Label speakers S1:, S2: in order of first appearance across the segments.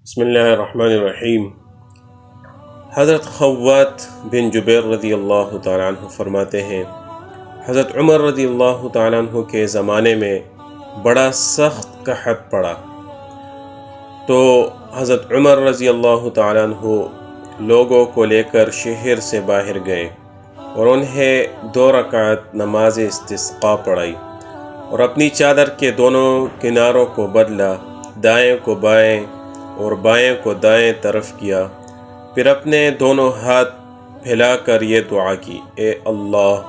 S1: بسم اللہ الرحمن الرحیم۔ حضرت خوات بن جبیر رضی اللہ تعالیٰ عنہ فرماتے ہیں، حضرت عمر رضی اللہ تعالیٰ عنہ کے زمانے میں بڑا سخت قحط پڑا، تو حضرت عمر رضی اللہ تعالیٰ عنہ لوگوں کو لے کر شہر سے باہر گئے اور انہیں 2 رکعت نماز استسقاء پڑھائی اور اپنی چادر کے دونوں کناروں کو بدلا، دائیں کو بائیں اور بائیں کو دائیں طرف کیا، پھر اپنے دونوں ہاتھ پھیلا کر یہ دعا کی، اے اللہ،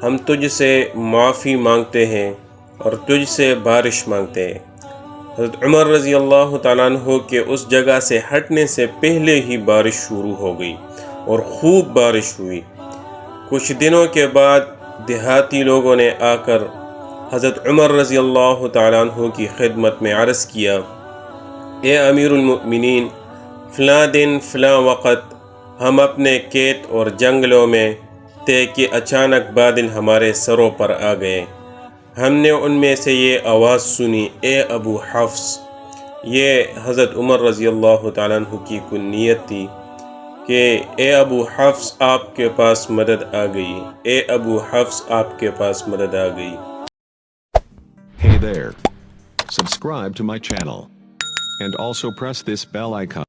S1: ہم تجھ سے معافی مانگتے ہیں اور تجھ سے بارش مانگتے ہیں۔ حضرت عمر رضی اللہ تعالیٰ عنہ کے اس جگہ سے ہٹنے سے پہلے ہی بارش شروع ہو گئی اور خوب بارش ہوئی۔ کچھ دنوں کے بعد دیہاتی لوگوں نے آ کر حضرت عمر رضی اللہ تعالیٰ عنہ کی خدمت میں عرض کیا، اے امیر المؤمنین، فلاں دن فلاں وقت ہم اپنے کھیت اور جنگلوں میں تھے کہ اچانک بادل ہمارے سروں پر آ گئے۔ ہم نے ان میں سے یہ آواز سنی، اے ابو حفص۔ یہ حضرت عمر رضی اللہ تعالیٰ عنہ کی کنیت تھی کہ اے ابو حفص آپ کے پاس مدد آ گئی، اے ابو حفص آپ کے پاس مدد آ گئی۔
S2: Hey there. Subscribe to my channel. And also press this bell icon.